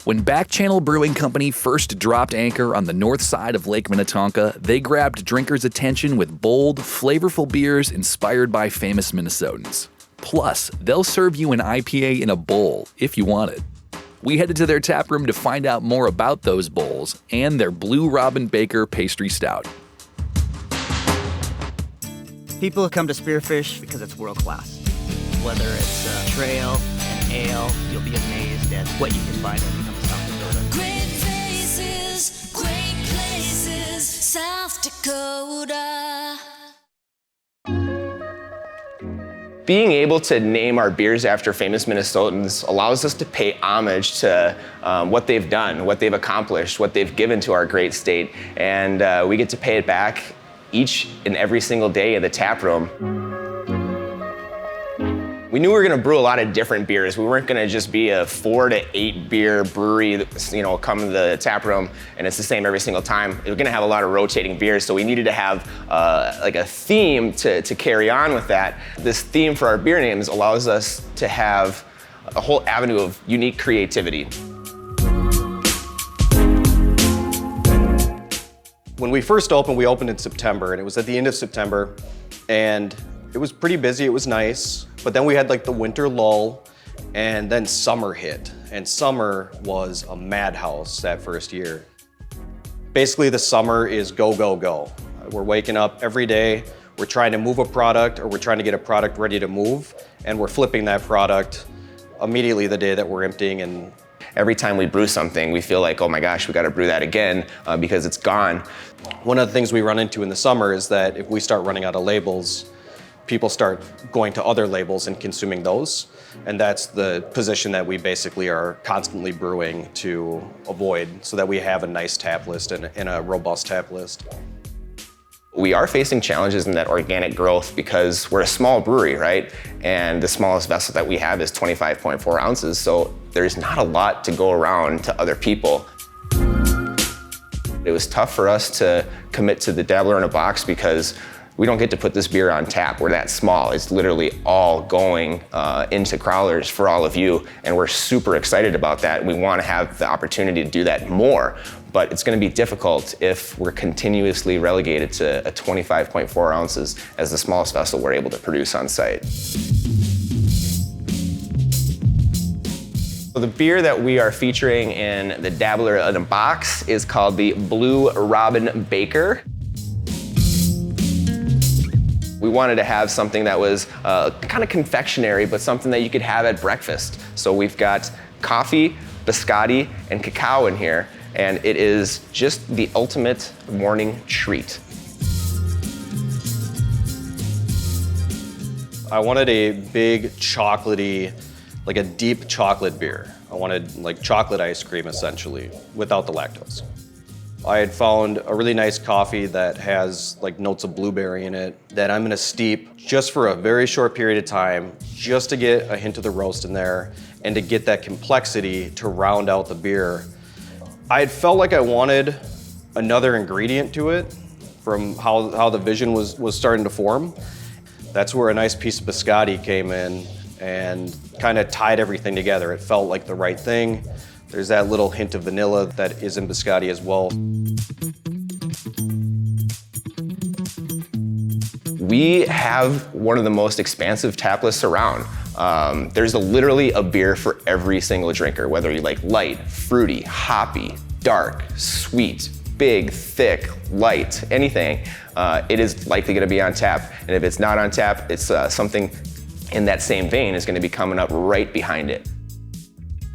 When Back Channel Brewing Company first dropped anchor on the north side of Lake Minnetonka, they grabbed drinkers' attention with bold, flavorful beers inspired by famous Minnesotans. Plus, they'll serve you an IPA in a bowl, if you want it. We headed to their tap room to find out more about those bowls and their Blue Robbin Baker Pastry Stout. People come to Spearfish because it's world class. Whether it's a trail, an ale, you'll be amazed at what you can find when you come to South Dakota. Great faces, great places, South Dakota. Being able to name our beers after famous Minnesotans allows us to pay homage to what they've done, what they've accomplished, what they've given to our great state, and we get to pay it back each and every single day in the tap room. We knew we were gonna brew a lot of different beers. We weren't gonna just be a 4 to 8 beer brewery that, come to the tap room and it's the same every single time. We're gonna have a lot of rotating beers, so we needed to have like a theme to carry on with that. This theme for our beer names allows us to have a whole avenue of unique creativity. When we first opened, we opened in September, and it was at the end of September, and it was pretty busy, it was nice, but then we had like the winter lull, and then summer hit, and summer was a madhouse that first year. Basically, the summer is go, go, go. We're waking up every day, we're trying to move a product, or we're trying to get a product ready to move, and we're flipping that product immediately the day that we're emptying. And every time we brew something, we feel like, oh my gosh, we gotta brew that again because it's gone. One of the things we run into in the summer is that if we start running out of labels, people start going to other labels and consuming those. And that's the position that we basically are constantly brewing to avoid, so that we have a nice tap list and a robust tap list. We are facing challenges in that organic growth because we're a small brewery, right? And the smallest vessel that we have is 25.4 ounces, so there's not a lot to go around to other people. It was tough for us to commit to the Dabbler in a box because we don't get to put this beer on tap. We're that small. It's literally all going into crowlers for all of you, and we're super excited about that. We want to have the opportunity to do that more, but it's going to be difficult if we're continuously relegated to a 25.4 ounces as the smallest vessel we're able to produce on site. So the beer that we are featuring in the Dabbler in a box is called the Blue Robbin Baker. We wanted to have something that was kind of confectionery, but something that you could have at breakfast. So we've got coffee, biscotti, and cacao in here, and it is just the ultimate morning treat. I wanted a big chocolatey, like a deep chocolate beer. I wanted like chocolate ice cream essentially, without the lactose. I had found a really nice coffee that has like notes of blueberry in it that I'm gonna steep just for a very short period of time, just to get a hint of the roast in there and to get that complexity to round out the beer. I had felt like I wanted another ingredient to it from how the vision was starting to form. That's where a nice piece of biscotti came in and kind of tied everything together. It felt like the right thing. There's that little hint of vanilla that is in biscotti as well. We have one of the most expansive tap lists around. There's literally a beer for every single drinker, whether you like light, fruity, hoppy, dark, sweet, big, thick, light, anything. It is likely gonna be on tap. And if it's not on tap, it's something in that same vein is gonna be coming up right behind it.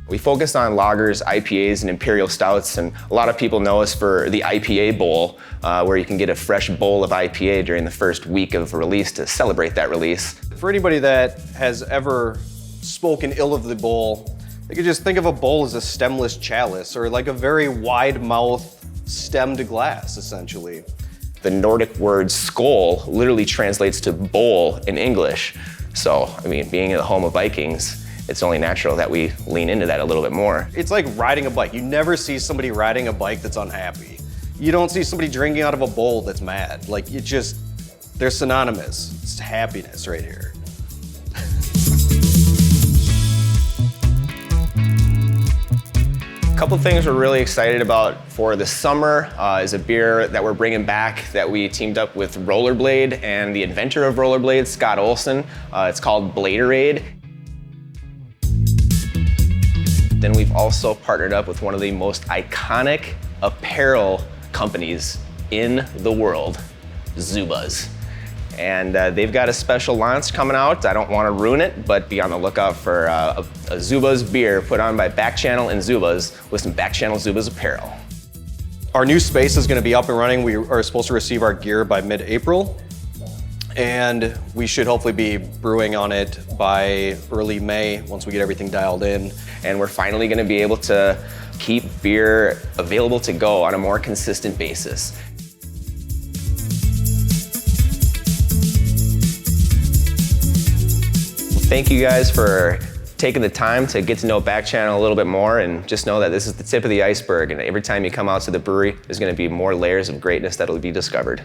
We focus on lagers, IPAs, and Imperial Stouts, and a lot of people know us for the IPA Bowl, where you can get a fresh bowl of IPA during the first week of release to celebrate that release. For anybody that has ever spoken ill of the bowl, they could just think of a bowl as a stemless chalice, or like a very wide mouth stemmed glass, essentially. The Nordic word skål literally translates to bowl in English. So, I mean, being in the home of Vikings, it's only natural that we lean into that a little bit more. It's like riding a bike. You never see somebody riding a bike that's unhappy. You don't see somebody drinking out of a bowl that's mad. Like, they're synonymous. It's happiness right here. A couple things we're really excited about for the summer is a beer that we're bringing back that we teamed up with Rollerblade and the inventor of Rollerblade, Scott Olson. It's called Bladerade. Then we've also partnered up with one of the most iconic apparel companies in the world, Zubaz. And they've got a special launch coming out. I don't want to ruin it, but be on the lookout for a Zubaz beer put on by Back Channel and Zubaz with some Back Channel Zubaz apparel. Our new space is going to be up and running. We are supposed to receive our gear by mid-April, and we should hopefully be brewing on it by early May once we get everything dialed in. And we're finally going to be able to keep beer available to go on a more consistent basis. Thank you guys for taking the time to get to know Back Channel a little bit more, and just know that this is the tip of the iceberg, and every time you come out to the brewery, there's going to be more layers of greatness that'll be discovered.